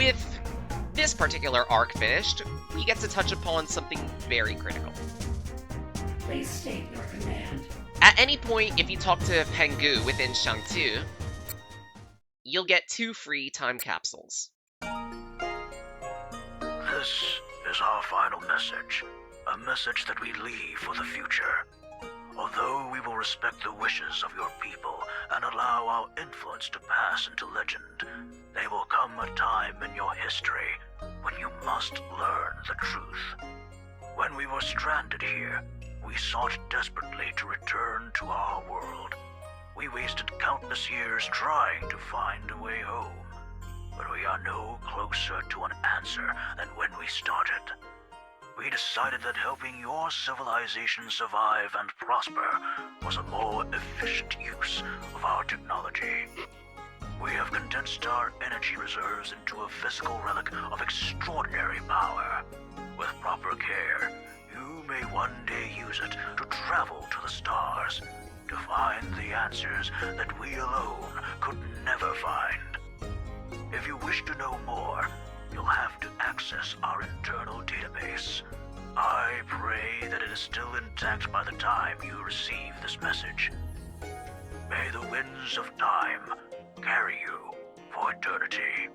with this particular arc finished, we get to touch upon something very critical. Please state your command. At any point, if you talk to Pengu within Shangtu, you'll get 2 free time capsules. This is our final message. A message that we leave for the future. Although we will respect the wishes of your people and allow our influence to pass into legend, there will come a time in your history when you must learn the truth. When we were stranded here, we sought desperately to return to our world. We wasted countless years trying to find a way home, but we are no closer to an answer than when we started. We decided that helping your civilization survive and prosper was a more efficient use of our technology. We have condensed our energy reserves into a physical relic of extraordinary power. With proper care, you may one day use it to travel to the stars, to find the answers that we alone could never find. If you wish to know more, you'll have to access our internal database. I pray that it is still intact by the time you receive this message. May the winds of time carry you for eternity.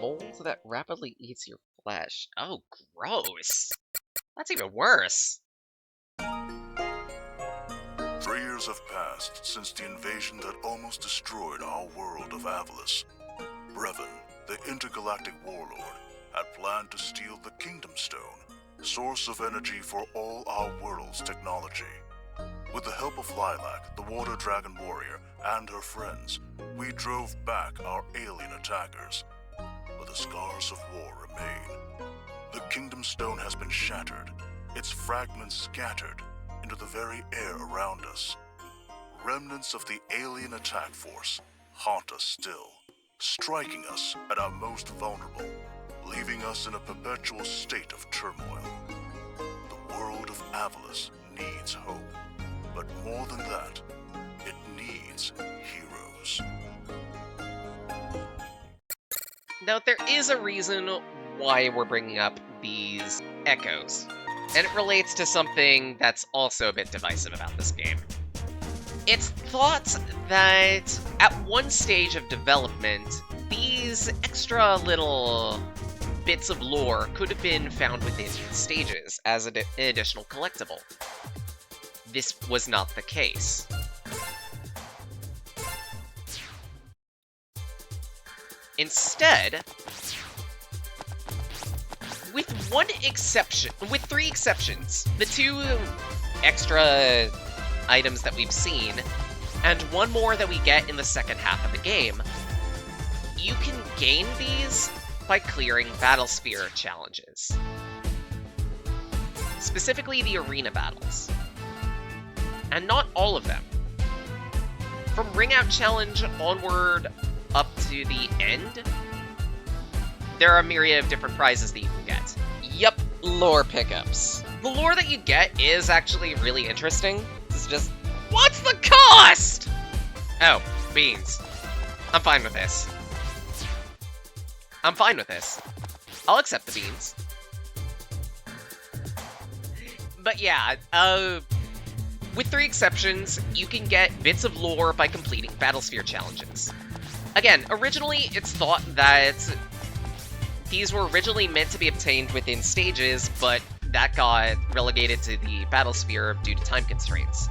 Mold that rapidly eats your flesh. Oh, gross. That's even worse. 3 years have passed since the invasion that almost destroyed our world of Avalis. Brevin, the intergalactic warlord, had planned to steal the Kingdom Stone, source of energy for all our world's technology. With the help of Lilac, the Water Dragon warrior, and her friends, we drove back our alien attackers. But the scars of war remain. The Kingdom Stone has been shattered, its fragments scattered into the very air around us. Remnants of the alien attack force haunt us still, striking us at our most vulnerable, leaving us in a perpetual state of turmoil. The world of Avalis needs hope, but more than that, it needs heroes. Now, there is a reason why we're bringing up these echoes, and it relates to something that's also a bit divisive about this game. It's thought that at one stage of development, these extra little bits of lore could have been found within stages as an additional collectible. This was not the case. Instead, with 3 exceptions, the 2 extra items that we've seen, and 1 more that we get in the second half of the game, you can gain these by clearing Battlesphere challenges. Specifically the arena battles. And not all of them. From Ring Out Challenge onward up to the end, there are a myriad of different prizes that you can get. Yup, lore pickups. The lore that you get is actually really interesting. It's just, what's the cost? Oh, beans. I'm fine with this. I'm fine with this. I'll accept the beans. But yeah, with 3 exceptions, you can get bits of lore by completing Battlesphere challenges. Again, originally it's thought that these were originally meant to be obtained within stages, but that got relegated to the Battlesphere due to time constraints.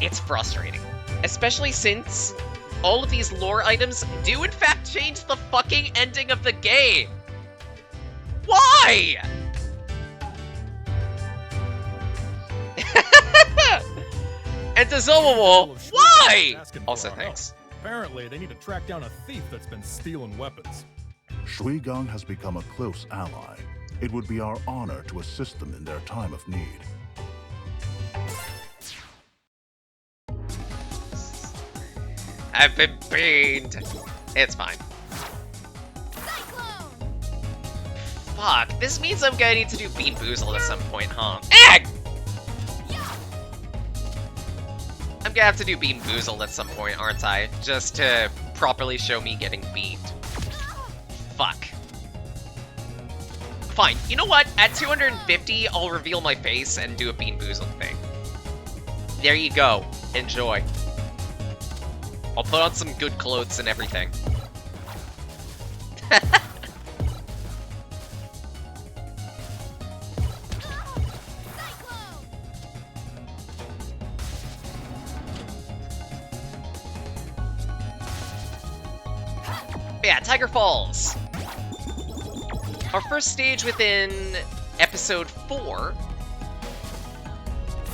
It's frustrating, especially since all of these lore items do in fact change the fucking ending of the game. Why? And to Zomawol, why? Also thanks. Apparently, they need to track down a thief that's been stealing weapons. Shuigang has become a close ally. It would be our honor to assist them in their time of need. I've been beamed. It's fine. Fuck, this means I'm gonna need to do Bean Boozled at some point, huh? Egg! I'm gonna have to do Bean Boozled at some point, aren't I? Just to properly show me getting beamed. fuck. Fine, you know what? At 250, I'll reveal my face and do a Bean Boozled thing. There you go. Enjoy. I'll put on some good clothes and everything. Yeah, Tiger Falls. Our first stage within episode 4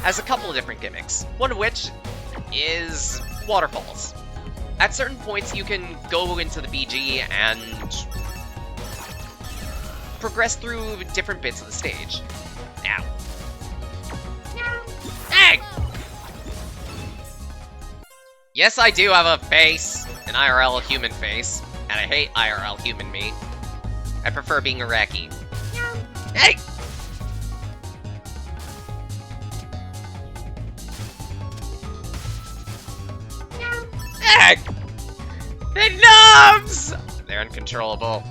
has a couple of different gimmicks, one of which is waterfalls. At certain points, you can go into the BG and progress through different bits of the stage. Ow. Hey! Yes, I do have a face, an IRL human face, and I hate IRL human me. I prefer being Iraqi. Hey! Egg! The gnomes! They're uncontrollable.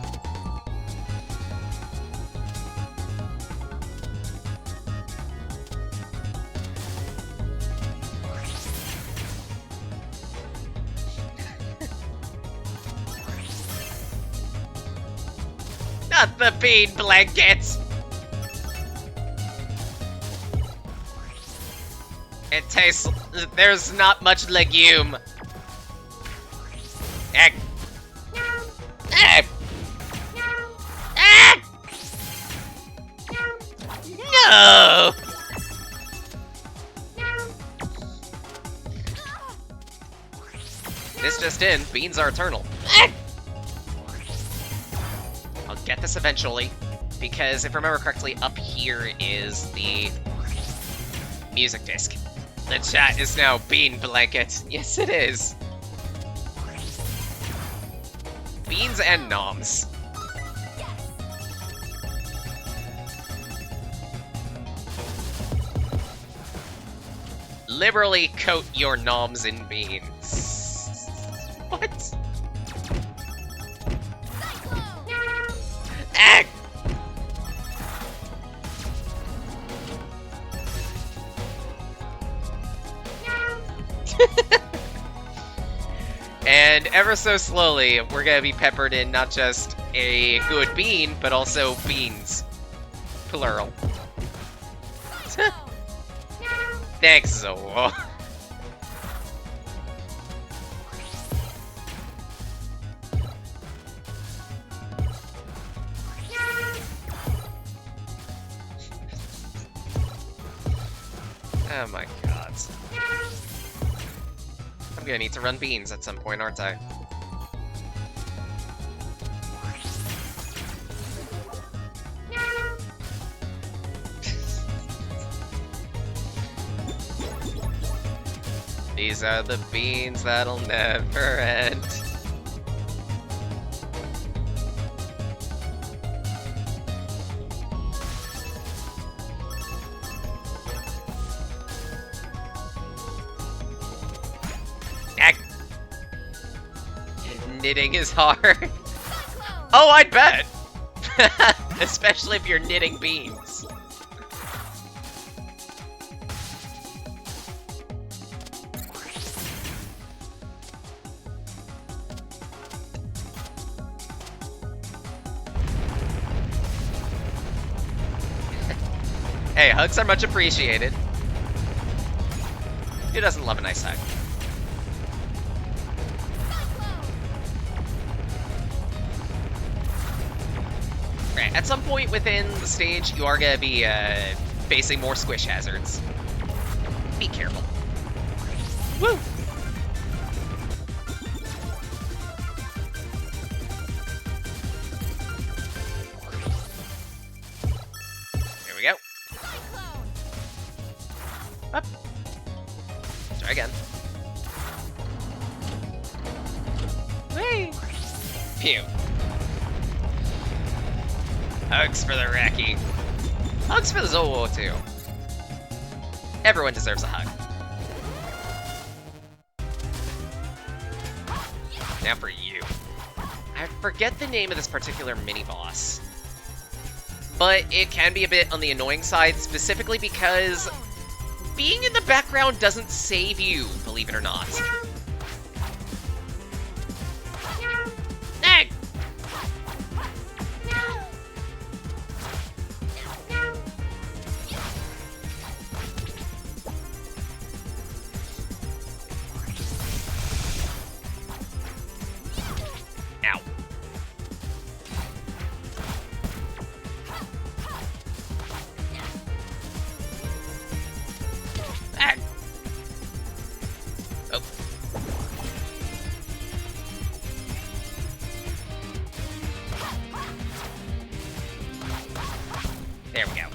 Not the bean blankets! It tastes... there's not much legume. Egg. Egg. Egg. No! This just in, beans are eternal. Egg. I'll get this eventually, because if I remember correctly, up here is the music disc. The chat is now bean blanket. Yes, it is. Beans and noms. Liberally coat your noms in beans. What? Egg! And ever so slowly, we're gonna be peppered in not just a good bean, but also beans. Plural. Thanks, Zoe. Oh my god. I'm gonna need to run beans at some point, aren't I? These are the beans that'll never end. Knitting is hard. Oh, I'd bet! Especially if you're knitting beans. Hey, hugs are much appreciated. Who doesn't love a nice hug? Right, at some point within the stage, you are gonna be facing more squish hazards. Be careful. Woo! Here we go. Up. Try again. Whee! Phew. Hugs for the Raki. Hugs for the Zolo, too. Everyone deserves a hug. Now for you. I forget the name of this particular mini-boss. But it can be a bit on the annoying side, specifically because being in the background doesn't save you, believe it or not. Hey! Ow. Ah. Oh. There we go.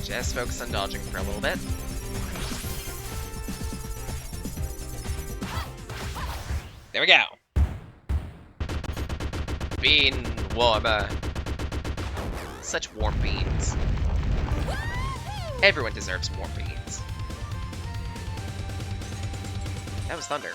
Just focus on dodging for a little bit. There we go. Bean warmer. Such warm beans. Everyone deserves warm beans. That was thunder.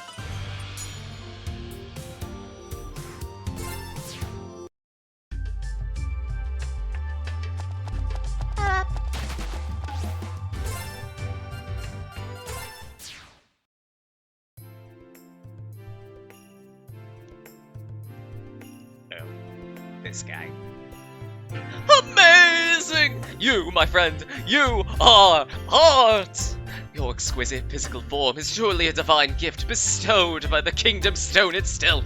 Oh, this guy. Amazing! You, my friend, you are art! Your exquisite physical form is surely a divine gift bestowed by the Kingdom Stone itself.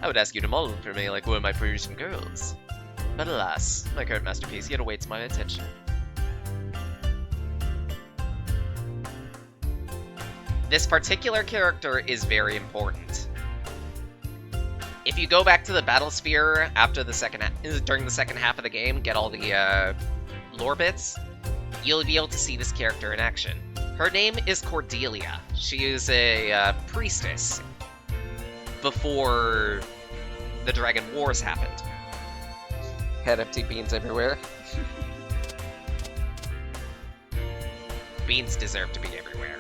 I would ask you to model for me like one of my Parisian girls. But alas, my current masterpiece yet awaits my attention. This particular character is very important. If you go back to the battle sphere after the during the second half of the game, get all the lore bits, you'll be able to see this character in action. Her name is Cordelia. She is a priestess before the Dragon Wars happened. Had empty beans everywhere. Beans deserve to be everywhere.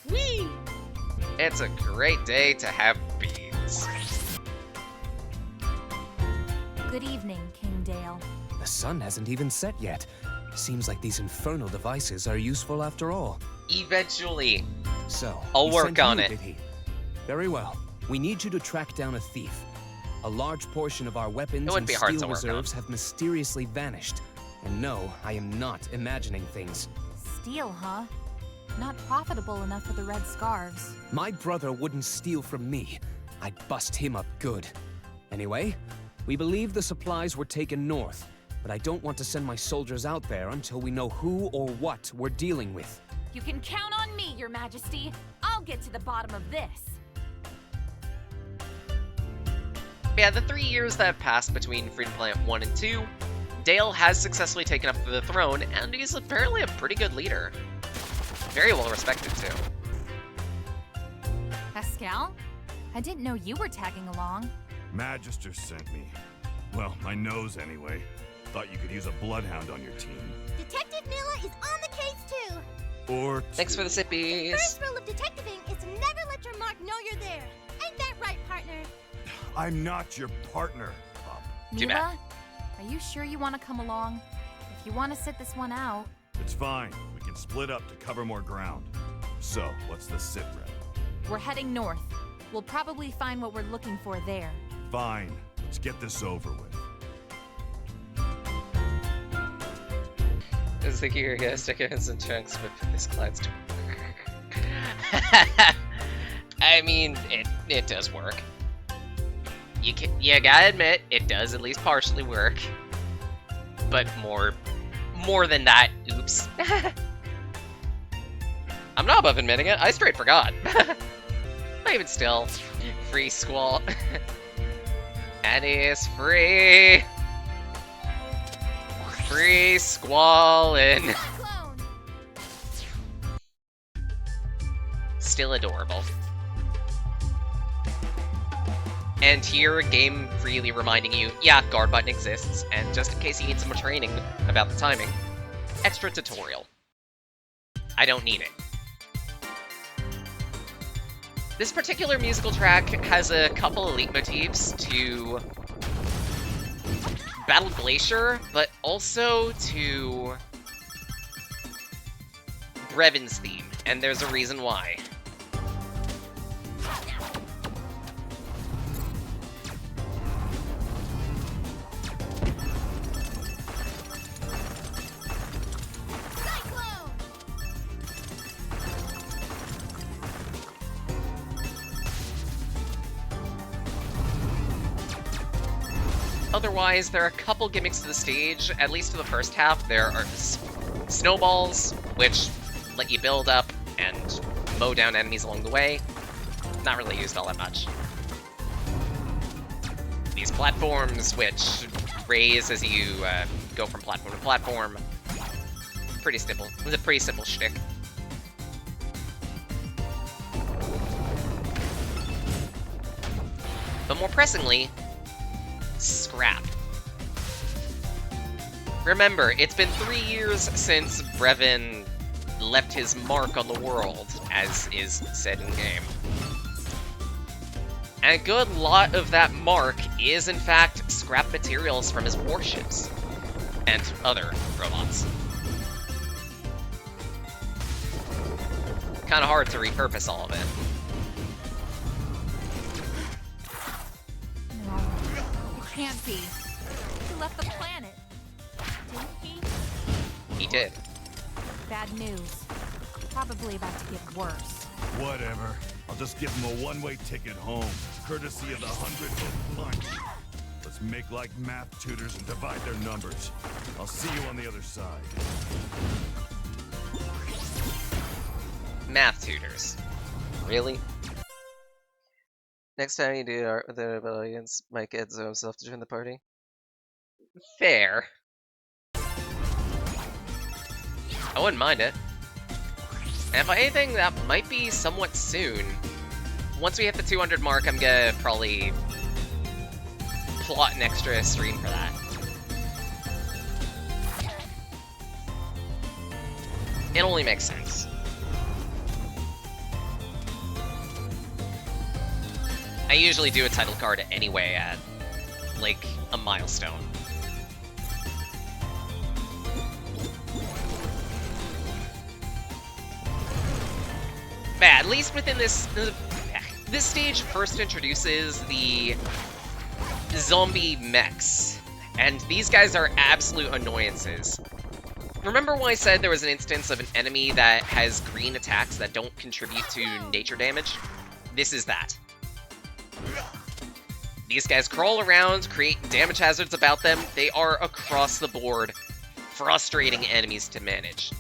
Whee! It's a great day to have beans. Good evening, King Dale. The sun hasn't even set yet. Seems like these infernal devices are useful after all. Eventually. So, I'll he work sent on you, it. Did he? Very well. We need you to track down a thief. A large portion of our weapons It wouldn't and be hard steel to work reserves have mysteriously vanished. And no, I am not imagining things. Steel, huh? Not profitable enough for the Red Scarves. My brother wouldn't steal from me. I'd bust him up good. Anyway, we believe the supplies were taken north, but I don't want to send my soldiers out there until we know who or what we're dealing with. You can count on me, Your Majesty. I'll get to the bottom of this. Yeah, the 3 years that have passed between Freedom Planet 1 and 2, Dale has successfully taken up the throne, and he's apparently a pretty good leader. Very well respected, too. Pascal? I didn't know you were tagging along. Magister sent me. Well, my nose anyway. Thought you could use a bloodhound on your team. Detective Mila is on the case too. Or Thanks for the sippies. First rule of detectiving is to never let your mark know you're there. Ain't that right, partner? I'm not your partner, pup. Too bad. Mila, are you sure you want to come along? If you want to sit this one out. It's fine. We can split up to cover more ground. So, what's the sit rep? We're heading north. We'll probably find what we're looking for there. Fine. Let's get this over with. I was thinking you're gonna stick it in some chunks, but this collides to I mean, it does work. You gotta admit, it does at least partially work. But more than that, oops. I'm not above admitting it, I straight forgot. But even still, free Squall. And it's free! Free Squallin'. Clone. Still adorable. And here, game freely reminding you, yeah, guard button exists, and just in case you need some more training about the timing, extra tutorial. I don't need it. This particular musical track has a couple of leitmotifs to Battle Glacier, but also to Brevon's theme, and there's a reason why. Otherwise, there are a couple gimmicks to the stage, at least for the first half. There are snowballs, which let you build up and mow down enemies along the way. Not really used all that much. These platforms, which raise as you go from platform to platform. Pretty simple. It was a pretty simple shtick. But more pressingly, scrap. Remember, it's been 3 years since Brevon left his mark on the world, as is said in-game. And a good lot of that mark is, in fact, scrap materials from his warships and other robots. Kinda hard to repurpose all of it. It can't be. He left the planet. Didn't he? He did. Bad news. Probably about to get worse. Whatever. I'll just give him a one-way ticket home, courtesy of the 100-hit punch. Let's make like math tutors and divide their numbers. I'll see you on the other side. Math tutors. Really? Next time you do art with the rebellions, might get Zoe himself to join the party. Fair. I wouldn't mind it. And by anything, that might be somewhat soon. Once we hit the 200 mark, I'm gonna probably plot an extra stream for that. It only makes sense. I usually do a title card anyway at, like, a milestone. But at least within this stage first introduces the zombie mechs, and these guys are absolute annoyances. Remember when I said there was an instance of an enemy that has green attacks that don't contribute to nature damage? This is that. These guys crawl around, create damage hazards about them. They are across the board frustrating enemies to manage.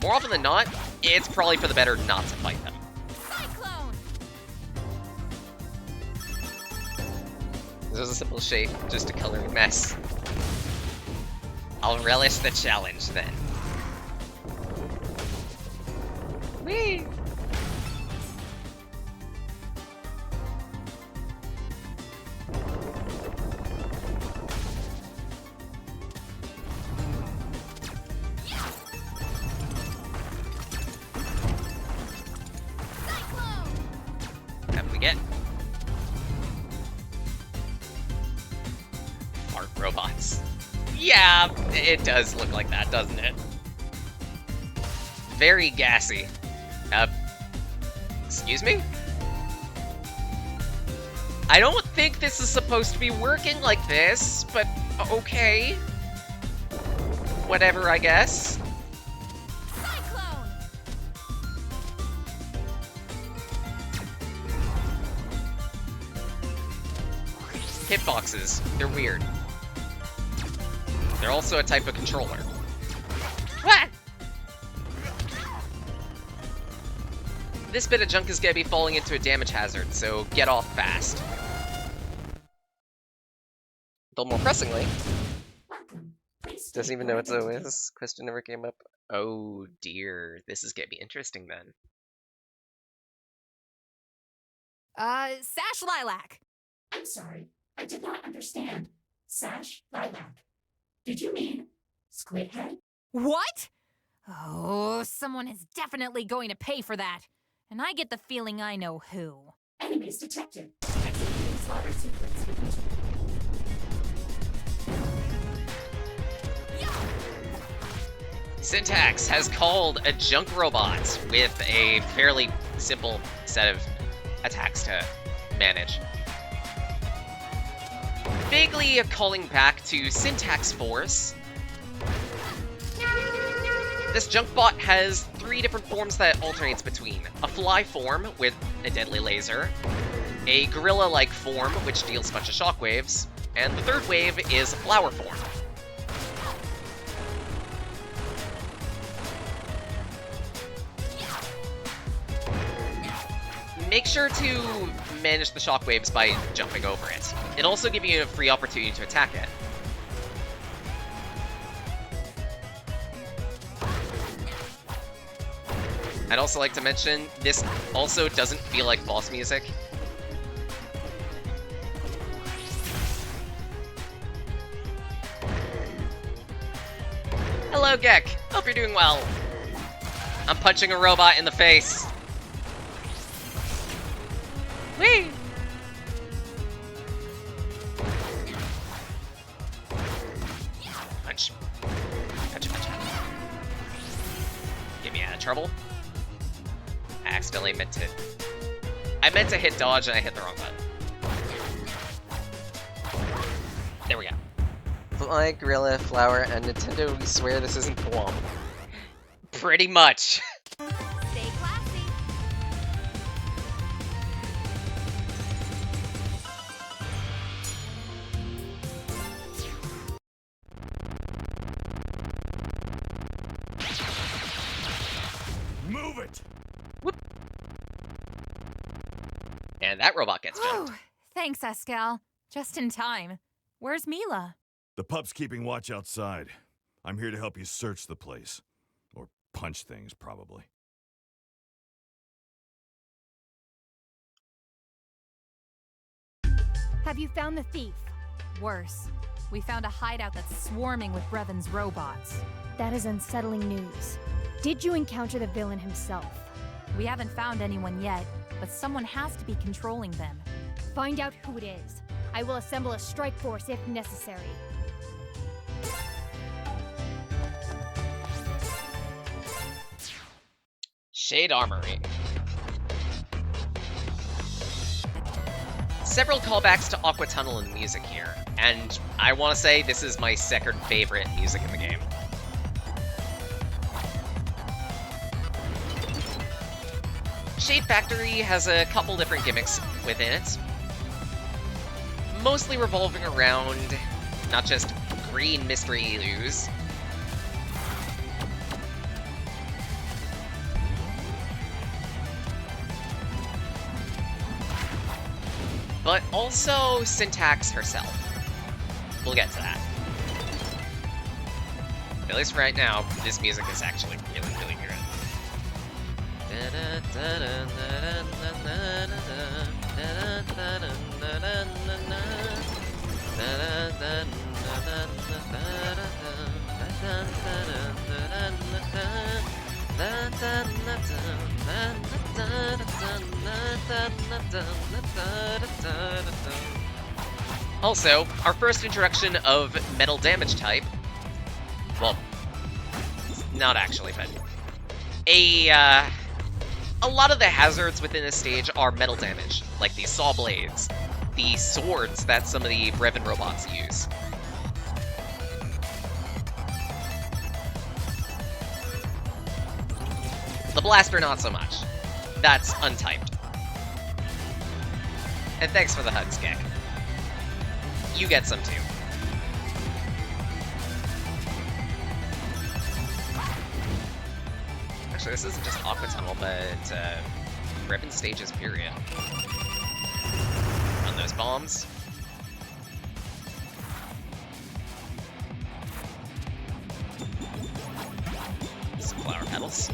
More often than not, it's probably for the better not to fight them. This is a simple shape, just a coloring mess. I'll relish the challenge then. Whee! What we get? Fart robots. Yeah, it does look like that, doesn't it? Very gassy. Excuse me? I don't think this is supposed to be working like this, but okay. Whatever, I guess. Hitboxes, they're weird. They're also a type of controller. What? This bit of junk is gonna be falling into a damage hazard, so get off fast. Though more pressingly, doesn't even know what Zoe is. Question never came up. Oh dear, this is gonna be interesting then. Sash Lilac. sorry. I did not understand. Sash Lilac. Did you mean Squidhead? What? Oh, someone is definitely going to pay for that. And I get the feeling I know who. Enemies detected. Executing slaughter sequence. Syntax has called a junk robot with a fairly simple set of attacks to manage. Vaguely calling back to Syntax Force. This junk bot has 3 different forms that it alternates between. A fly form with a deadly laser, a gorilla-like form which deals a bunch of shockwaves, and the third wave is a flower form. Make sure to manage the shockwaves by jumping over it. It'll also give you a free opportunity to attack it. I'd also like to mention, this also doesn't feel like boss music. Hello, Gek. Hope you're doing well. I'm punching a robot in the face. Whee! Punch. Punch, punch. Get me out of trouble. I accidentally meant to... I meant to hit dodge and I hit the wrong button. There we go. Fly, Gorilla, Flower, and Nintendo, we swear this isn't Guam. Pretty much. Stay classy. Move it! And that robot gets jumped. Thanks, Escal. Just in time. Where's Mila? The pup's keeping watch outside. I'm here to help you search the place. Or punch things, probably. Have you found the thief? Worse, we found a hideout that's swarming with Brevon's robots. That is unsettling news. Did you encounter the villain himself? We haven't found anyone yet, but someone has to be controlling them. Find out who it is. I will assemble a strike force if necessary. Shade Armory. Several callbacks to Aqua Tunnel in music here, and I want to say this is my second favorite music in the game. Shade Factory has a couple different gimmicks within it, mostly revolving around not just green mystery ooze, but also Syntax herself. We'll get to that. At least right now, this music is actually really, really good. Also, our first introduction of metal damage type. Well, not actually, but a lot of the hazards within this stage are metal damage, like these saw blades, the swords that some of the Brevon robots use. The blaster, not so much. That's untyped. And thanks for the hugs, Gek. You get some too. Actually, this isn't just Aqua Tunnel, but Brevon stages, period. On those bombs. Some flower petals.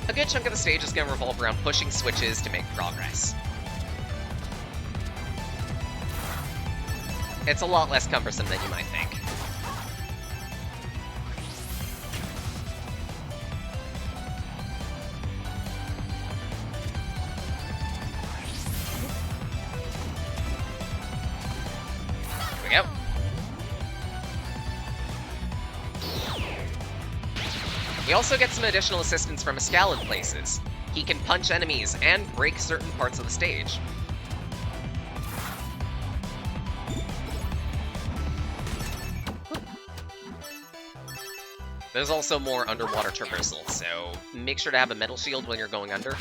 A good good chunk of the stage is going to revolve around pushing switches to make progress. It's a lot less cumbersome than you might think. Here we go. We also get some additional assistance from Escal in places. He can punch enemies and break certain parts of the stage. There's also more underwater traversal, so make sure to have a metal shield when you're going under.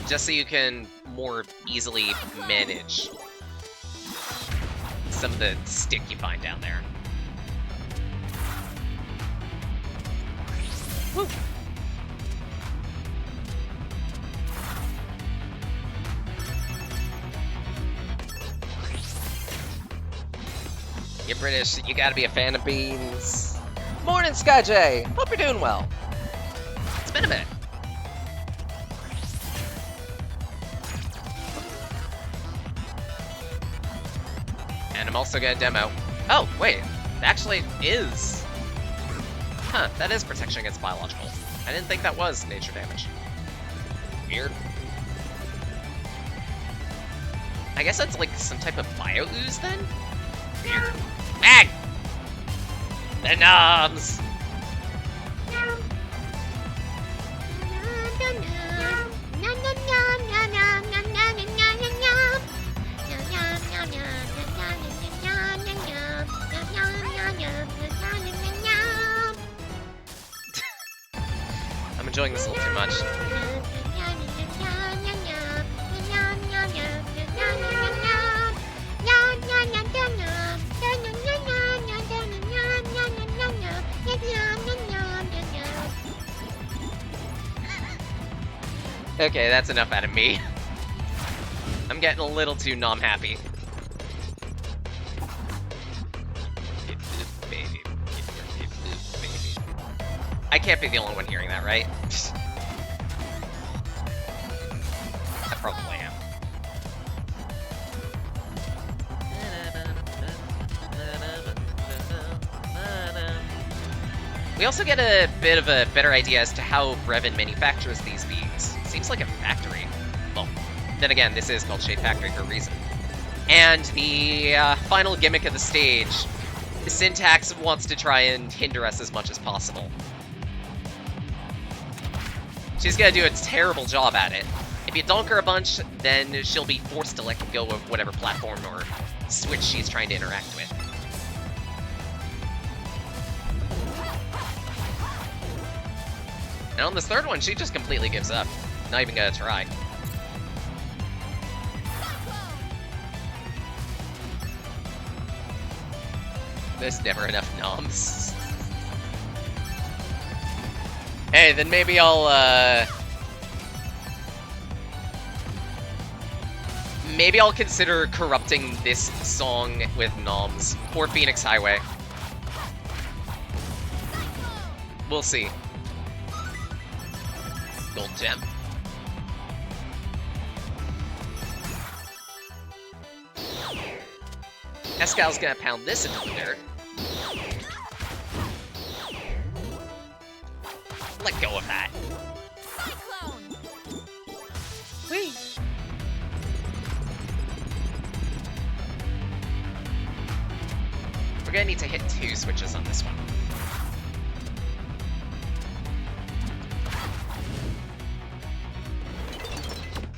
Just so you can more easily manage some of the stick you find down there. Woo. You're British, you gotta be a fan of beans. Morning, SkyJ! Hope you're doing well. It's been a minute. And I'm also gonna demo. Oh, wait. It actually is. Huh, that is protection against biological. I didn't think that was nature damage. Weird. I guess that's like some type of bio-ooze then? Weird. Ag! The knobs! I'm enjoying this a little too much. Okay, that's enough out of me. I'm getting a little too nom-happy. I can't be the only one hearing that, right? I probably am. We also get a bit of a better idea as to how Brevin manufactures these beads. Seems like a factory. Well, then again, this is called Shade Factory for a reason. And the final gimmick of the stage, Syntax wants to try and hinder us as much as possible. She's gonna do a terrible job at it. If you donk her a bunch, then she'll be forced to let go of whatever platform or switch she's trying to interact with. And on this third one, she just completely gives up. Not even gonna try. There's never enough noms. Hey, then maybe I'll consider corrupting this song with noms. Or Phoenix Highway. We'll see. Gold gem. Escal's gonna pound this into the dirt. Let go of that. Whee! We're gonna need to hit 2 switches on this one.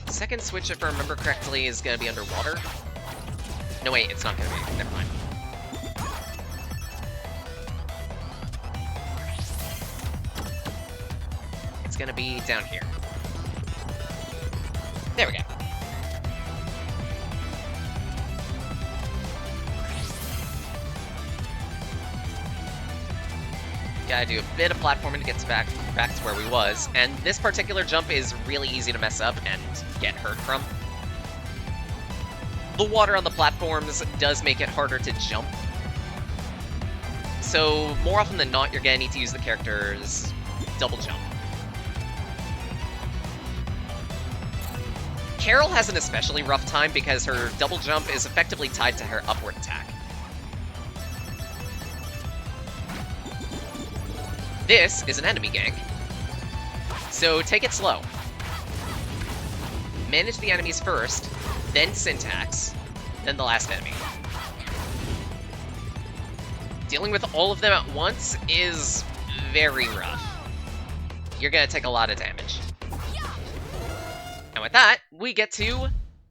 Second switch, if I remember correctly, is gonna be underwater. No, wait, it's not gonna be. Never mind. It's gonna be down here. There we go. Gotta do a bit of platforming to get back to where we was, and this particular jump is really easy to mess up and get hurt from. The water on the platforms does make it harder to jump. So more often than not, you're gonna need to use the character's double jump. Carol has an especially rough time because her double jump is effectively tied to her upward attack. This is an enemy gank, so take it slow. Manage the enemies first, then Syntax, then the last enemy. Dealing with all of them at once is very rough. You're gonna take a lot of damage. And with that, we get to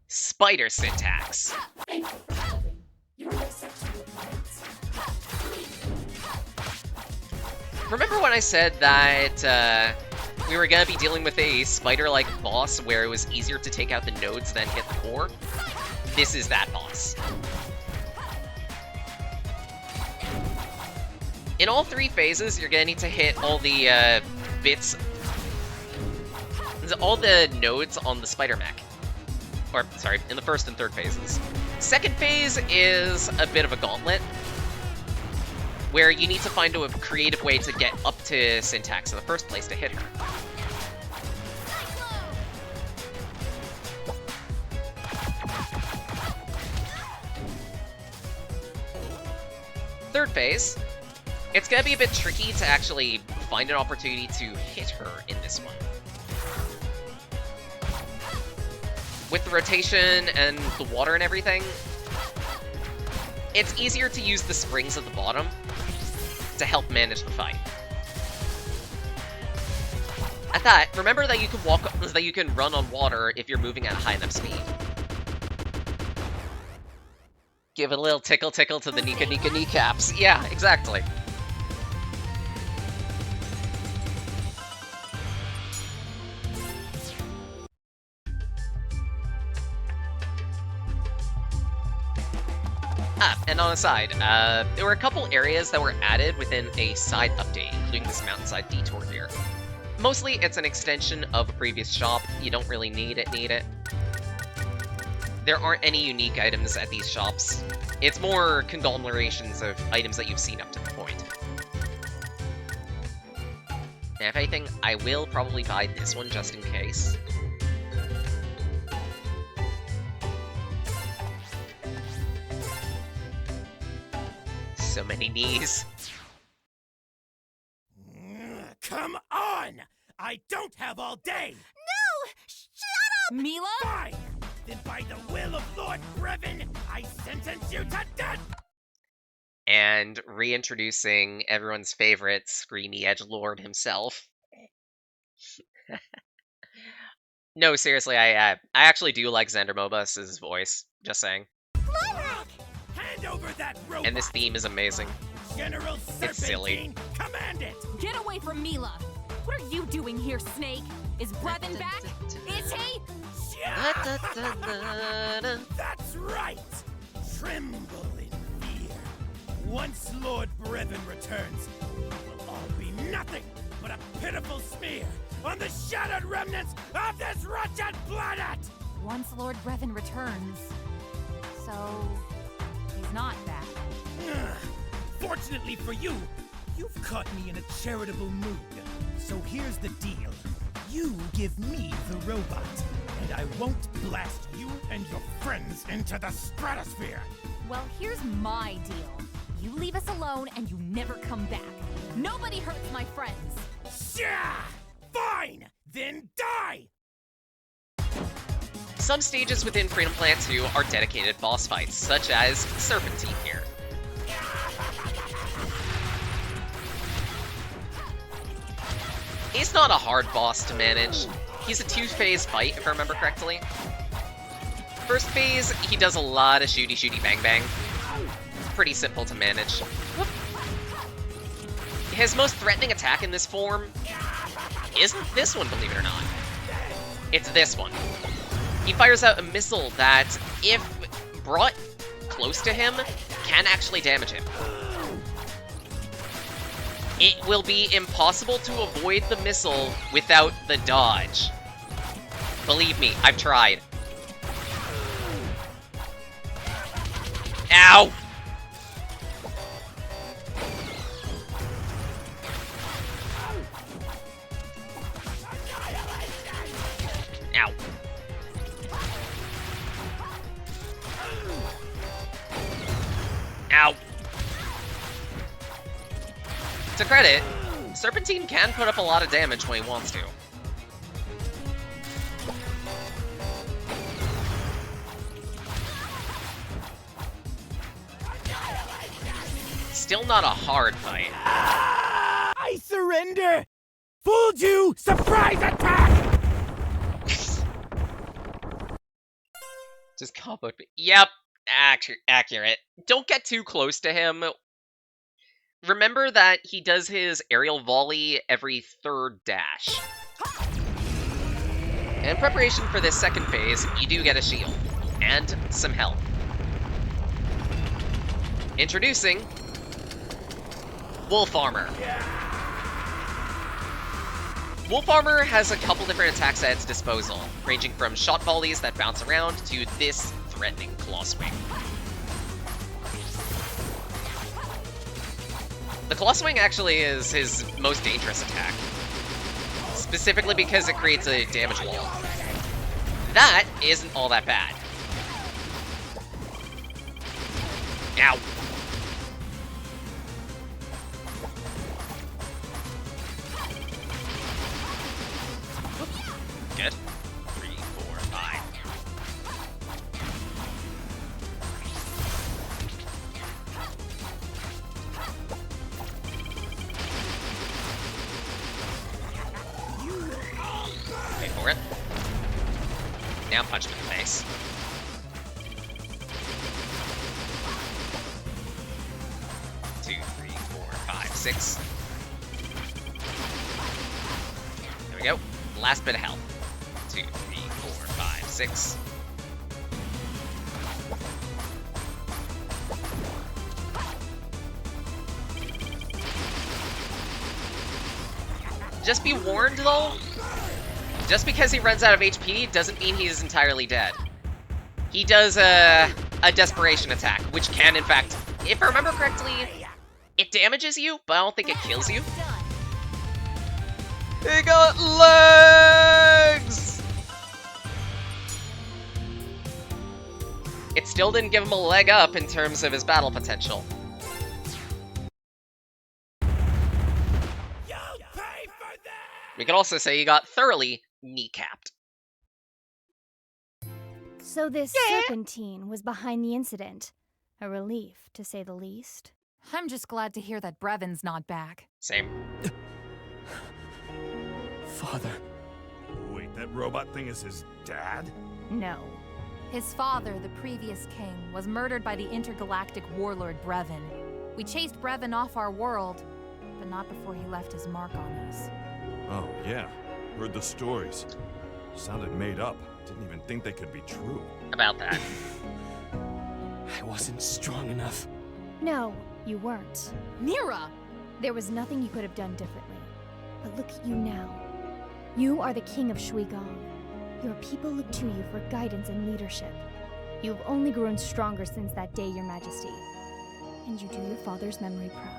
Spider Syntax. Thank you for helping. You are exceptional plans. Remember when I said that we were gonna be dealing with a spider-like boss where it was easier to take out the nodes than hit the core? This is that boss. In all 3 phases, you're gonna need to hit all the bits, all the nodes on the spider mech. Or, sorry, in the first and third phases. Second phase is a bit of a gauntlet, where you need to find a creative way to get up to Syntax in the first place to hit her. Third phase, it's gonna be a bit tricky to actually find an opportunity to hit her in this one. With the rotation and the water and everything, it's easier to use the springs at the bottom to help manage the fight. At that, remember that you can run on water if you're moving at a high enough speed. Give a little tickle to the Nika kneecaps. Yeah, exactly. And on a side, there were a couple areas that were added within a side update, including this mountainside detour here. Mostly, it's an extension of a previous shop. You don't really need it. There aren't any unique items at these shops. It's more conglomerations of items that you've seen up to the point. And if anything, I will probably buy this one just in case. So many knees. Come on! I don't have all day! No! Shut up! Mila? Fine! Then by the will of Lord Brevin, I sentence you to death! And reintroducing everyone's favorite screamy edgelord himself. No, seriously, I actually do like Xander Mobus' voice. Just saying. Lilac! Hand over that robot! And this theme is amazing. General It's silly. Serpentine, command it! Get away from Mila! What are you doing here, Snake? Is Brevin back? Is he? That's right! Tremble in fear. Once Lord Brevin returns, it will all be nothing but a pitiful smear on the shattered remnants of this wretched planet! Once Lord Brevin returns. So, he's not back. Fortunately for you, you've caught me in a charitable mood. So here's the deal. You give me the robot, and I won't blast you and your friends into the stratosphere. Well, here's my deal. You leave us alone and you never come back. Nobody hurts my friends. Shah! Fine! Then die! Some stages within Freedom Plant 2 are dedicated boss fights, such as Serpentine here. He's not a hard boss to manage. He's a 2-phase fight, if I remember correctly. First phase, he does a lot of shooty bang bang. Pretty simple to manage. His most threatening attack in this form isn't this one, believe it or not. It's this one. He fires out a missile that, if brought close to him, can actually damage him. It will be impossible to avoid the missile without the dodge. Believe me, I've tried. Ow! Ow. Ow! To credit, Serpentine can put up a lot of damage when he wants to. Still not a hard fight. I surrender! Fooled you! Surprise attack! Just combo. Yep, accurate. Don't get too close to him. Remember that he does his aerial volley every third dash. In preparation for this second phase, you do get a shield. And some health. Introducing Wolf Armor. Wolf Armor has a couple different attacks at its disposal, ranging from shot volleys that bounce around to this threatening claw swing. The claw swing actually is his most dangerous attack, specifically because it creates a damage wall. That isn't all that bad. Ow. Good. 3, 4, 5. Wait for it. Now punch him in the face. Two, 3, 4, 5, 6. There we go. Last bit of health. 2, 3, 4, 5, 6. Just be warned, though. Just because he runs out of HP doesn't mean he's entirely dead. He does a desperation attack, which can, in fact, if I remember correctly, it damages you, but I don't think it kills you. He got legs! It still didn't give him a leg up in terms of his battle potential. We could also say he got thoroughly kneecapped. So this Serpentine was behind the incident. A relief, to say the least. I'm just glad to hear that Brevin's not back. Same. Father. Wait, that robot thing is his dad? No. His father, the previous king, was murdered by the intergalactic warlord Brevin. We chased Brevin off our world, but not before he left his mark on us. Oh, yeah. Heard the stories. Sounded made up. Didn't even think they could be true. About that. I wasn't strong enough. No, you weren't. Mira! There was nothing you could have done differently. But look at you now. You are the king of Shuigong. Your people look to you for guidance and leadership. You have only grown stronger since that day, Your Majesty. And you do your father's memory proud.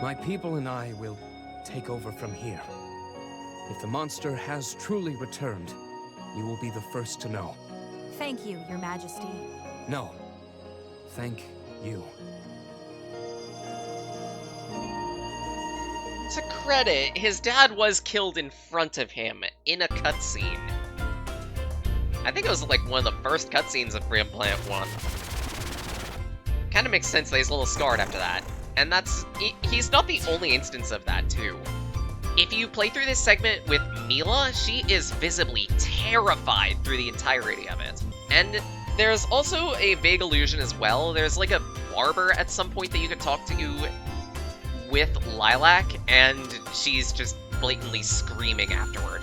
My people and I will take over from here. If the monster has truly returned, you will be the first to know. Thank you, Your Majesty. No. Thank you. To credit, his dad was killed in front of him in a cutscene. I think it was like one of the first cutscenes of Freedom Planet 1. Kinda makes sense that he's a little scarred after that. And he's not the only instance of that, too. If you play through this segment with Mila, she is visibly terrified through the entirety of it. And there's also a vague illusion as well. There's like a barber at some point that you can talk to with Lilac, and she's just blatantly screaming afterward.